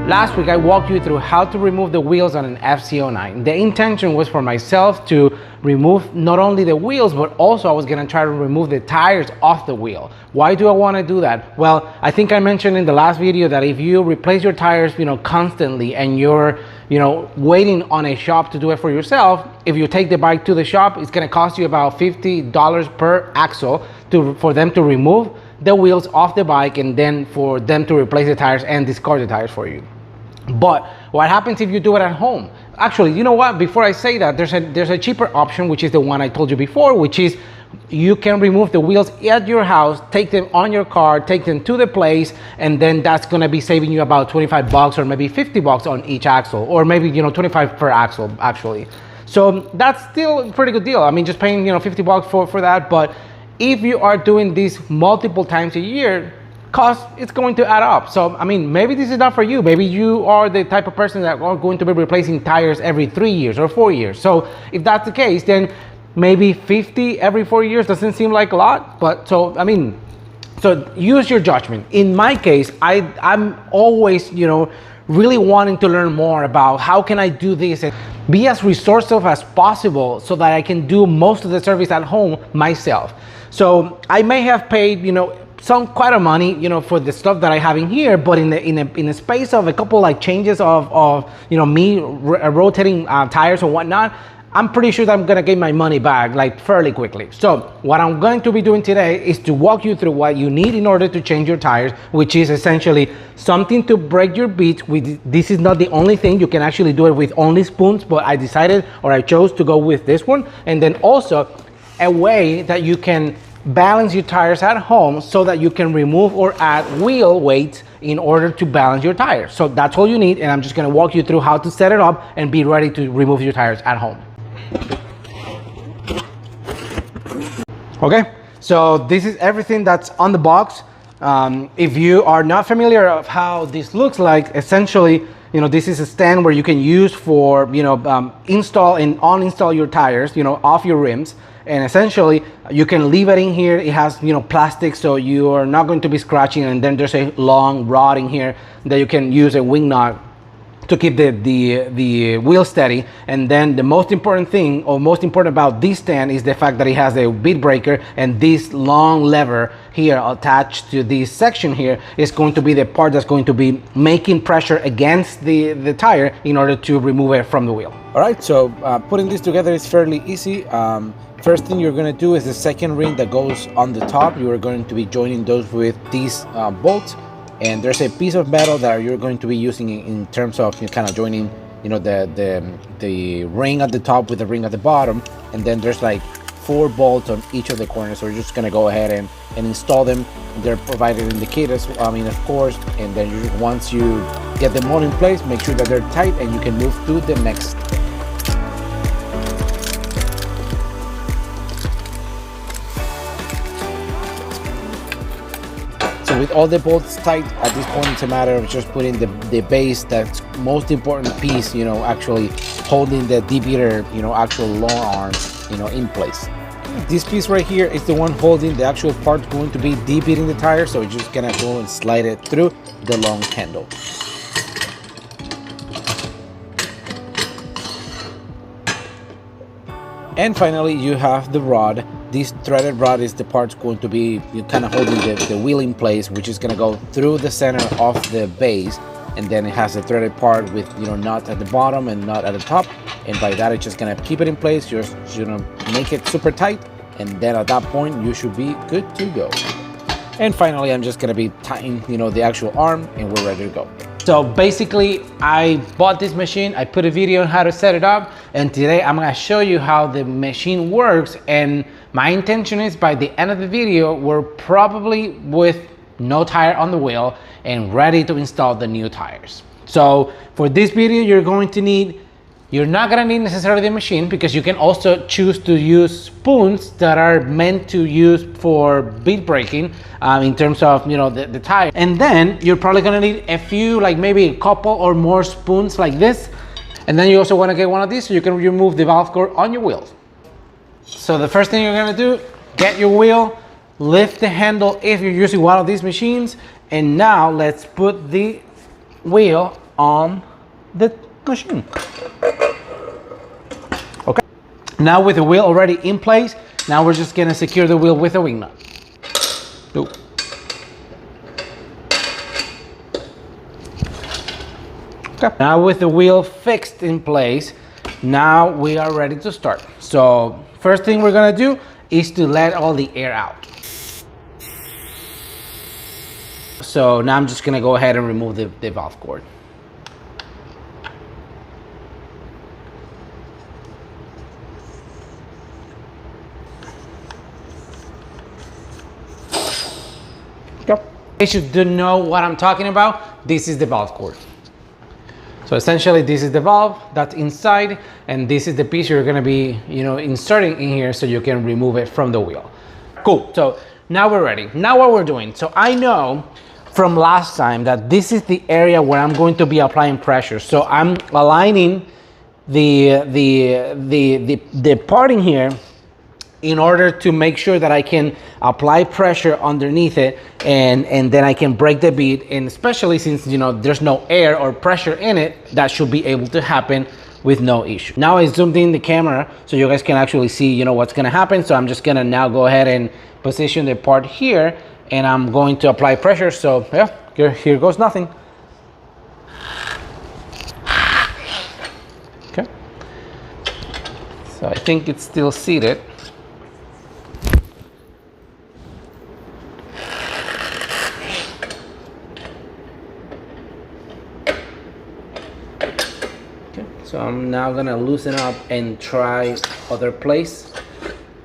Last week I walked you through how to remove the wheels on an FZ-09. The intention was for myself to remove not only the wheels, but also I was gonna try to remove the tires off the wheel. Why do I wanna do that? Well, I think I mentioned in the last video that if you replace your tires, constantly and you're, waiting on a shop to do it for yourself, if you take the bike to the shop, it's gonna cost you about $50 per axle for them to remove the wheels off the bike and then for them to replace the tires and discard the tires for you. But what happens if you do it at home? Actually, you know what? Before I say that, there's a cheaper option, which is the one I told you before, which is you can remove the wheels at your house, take them on your car, take them to the place, and then that's gonna be saving you about 25 bucks or maybe 50 bucks on each axle, or maybe 25 per axle actually. So that's still a pretty good deal. I mean, just paying 50 bucks for that. But if you are doing this multiple times a year, cost it's going to add up. So I mean, maybe this is not for you. Maybe you are the type of person that are going to be replacing tires every 3 years or 4 years. So if that's the case, then maybe 50 every 4 years doesn't seem like a lot. But so use your judgment. In my case, I'm always really wanting to learn more about how can I do this and be as resourceful as possible so that I can do most of the service at home myself. So I may have paid quite a money for the stuff that I have in here, but in the space of a couple like changes of me rotating tires or whatnot, I'm pretty sure that I'm gonna get my money back like fairly quickly. So what I'm going to be doing today is to walk you through what you need in order to change your tires, which is essentially something to break your beads with. This is not the only thing. You can actually do it with only spoons, but I chose to go with this one. And then also a way that you can balance your tires at home so that you can remove or add wheel weights in order to balance your tires. So that's all you need, and I'm just gonna walk you through how to set it up and be ready to remove your tires at home. Okay, so this is everything that's on the box. If you are not familiar of how this looks like, essentially, this is a stand where you can use for, install and uninstall your tires, off your rims. And essentially, you can leave it in here. It has, plastic, so you are not going to be scratching. And then there's a long rod in here that you can use a wing nut to keep the wheel steady. And then the most important thing, or most important about this stand, is the fact that it has a bead breaker, and this long lever here attached to this section here is going to be the part that's going to be making pressure against the tire in order to remove it from the wheel. All right, so putting this together is fairly easy. First thing you're going to do is the second ring that goes on the top. You are going to be joining those with these bolts, and there's a piece of metal that you're going to be using in terms of kind of joining the ring at the top with the ring at the bottom. And then there's like 4 bolts on each of the corners, so you're just going to go ahead and install them. They're provided in the kit, of course. And then once you get them all in place, make sure that they're tight and you can move to the next step. So with all the bolts tight, at this point it's a matter of just putting the base, that's most important piece, actually holding the debeater, actual long arm, in place. This piece right here is the one holding the actual part going to be debeating the tire, so you're just gonna go and slide it through the long handle. And finally, you have the rod. This threaded rod is the part going to be kind of holding the wheel in place, which is going to go through the center of the base, and then it has a threaded part with nut at the bottom and nut at the top, and by that it's just going to keep it in place. Just make it super tight, and then at that point you should be good to go. And finally, I'm just going to be tying the actual arm, and we're ready to go. So basically, I bought this machine, I put a video on how to set it up, and today I'm gonna show you how the machine works. And my intention is by the end of the video, we're probably with no tire on the wheel and ready to install the new tires. So for this video, you're not gonna need necessarily the machine, because you can also choose to use spoons that are meant to use for bead breaking in terms of the tire. And then you're probably gonna need a few, like maybe a couple or more spoons like this. And then you also wanna get one of these so you can remove the valve core on your wheels. So the first thing you're gonna do, get your wheel, lift the handle if you're using one of these machines, and now let's put the wheel on the machine. Okay. Now with the wheel already in place, now we're just gonna secure the wheel with a wing nut. Ooh. Okay. Now with the wheel fixed in place, now we are ready to start. So first thing we're gonna do is to let all the air out. So now I'm just gonna go ahead and remove the valve cord. Okay. In case you don't know what I'm talking about, this is the valve cord. So essentially this is the valve that's inside, and this is the piece you're gonna be, inserting in here so you can remove it from the wheel. Cool, so now we're ready. Now what we're doing, so I know from last time that this is the area where I'm going to be applying pressure. So I'm aligning the part in here in order to make sure that I can apply pressure underneath it, and then I can break the bead. And especially since there's no air or pressure in it, that should be able to happen with no issue. Now I zoomed in the camera so you guys can actually see what's gonna happen. So I'm just gonna now go ahead and position the part here, and I'm going to apply pressure. So yeah, here goes nothing. Okay, so I think it's still seated. So I'm now gonna loosen up and try other place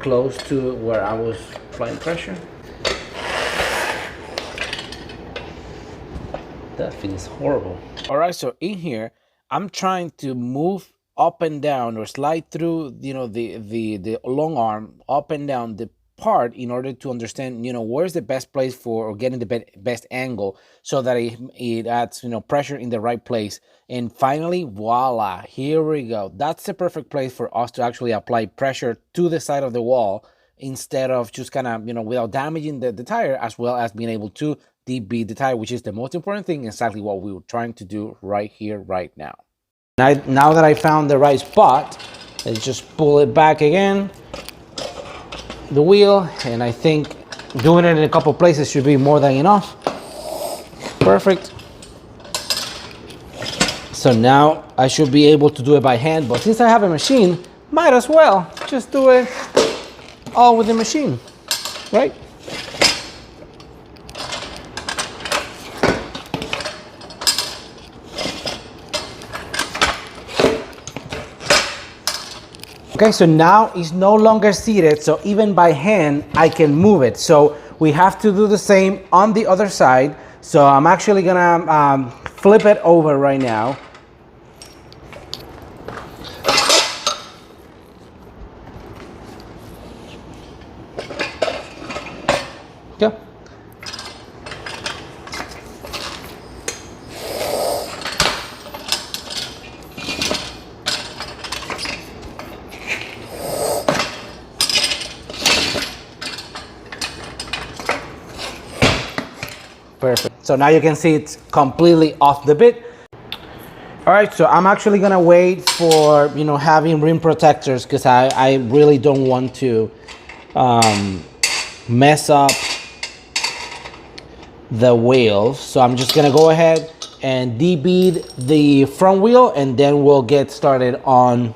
close to where I was applying pressure. That feels horrible. All right, so in here, I'm trying to move up and down or slide through, the long arm up and down the part in order to understand, where's the best place for, or getting the best angle so that it adds, pressure in the right place. And finally, voila, here we go. That's the perfect place for us to actually apply pressure to the side of the wall instead of just kind of, without damaging the tire, as well as being able to debead the tire, which is the most important thing, exactly what we were trying to do right here, right now. Now that I found the right spot, let's just pull it back again, the wheel, and I think doing it in a couple places should be more than enough. Perfect. So now I should be able to do it by hand, but since I have a machine, might as well just do it all with the machine, right? Okay, so now it's no longer seated, so even by hand, I can move it. So we have to do the same on the other side. So I'm actually gonna flip it over right now. Okay. Perfect. So now you can see it's completely off the bit. All right, so I'm actually gonna wait for having rim protectors, because I really don't want to mess up the wheels. So I'm just gonna go ahead and debead the front wheel, and then we'll get started on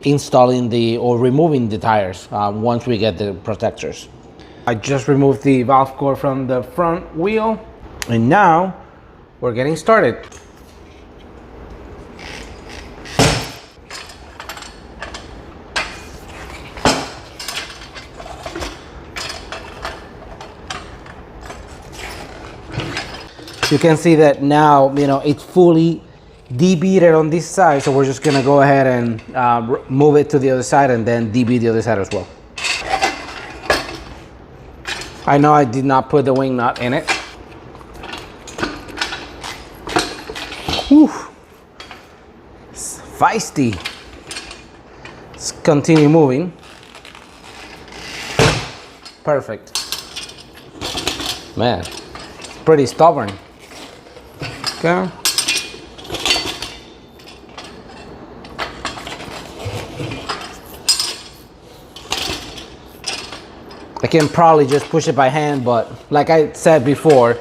installing or removing the tires once we get the protectors. I just removed the valve cord from the front wheel, and now we're getting started. You can see that now, it's fully debeaded on this side, so we're just gonna go ahead and move it to the other side and then debead the other side as well. I know I did not put the wing nut in it. Whew. It's feisty. Let's continue moving. Perfect. Man, it's pretty stubborn. Okay. I can probably just push it by hand, but like I said before,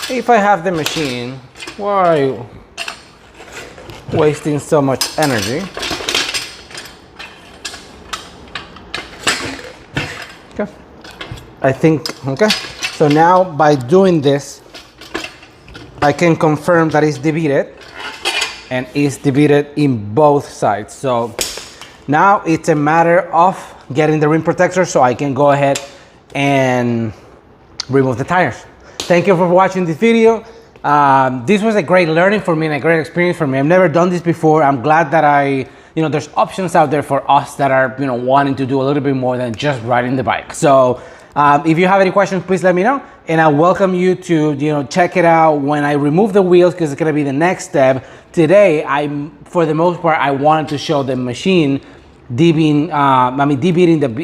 if I have the machine, why are you wasting so much energy? Okay, I think, okay. So now by doing this, I can confirm that it's debeaded, and it's debeaded in both sides. So now it's a matter of getting the rim protector so I can go ahead and remove the tires. Thank you for watching this video. This was a great learning for me and a great experience for me. I've never done this before. I'm glad that there's options out there for us that are, wanting to do a little bit more than just riding the bike. So if you have any questions, please let me know. And I welcome you to, check it out when I remove the wheels, because it's gonna be the next step. Today, for the most part, I wanted to show the machine debeading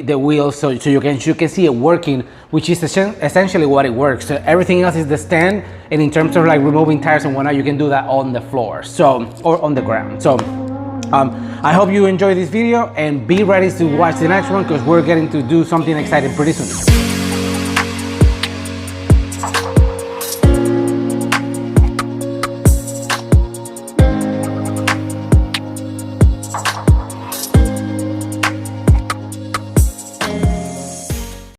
the wheels so you can see it working, which is essentially what it works. So everything else is the stand, and in terms of like removing tires and whatnot, you can do that on the floor, or on the ground. So I hope you enjoyed this video, and be ready to watch the next one, because we're getting to do something exciting pretty soon.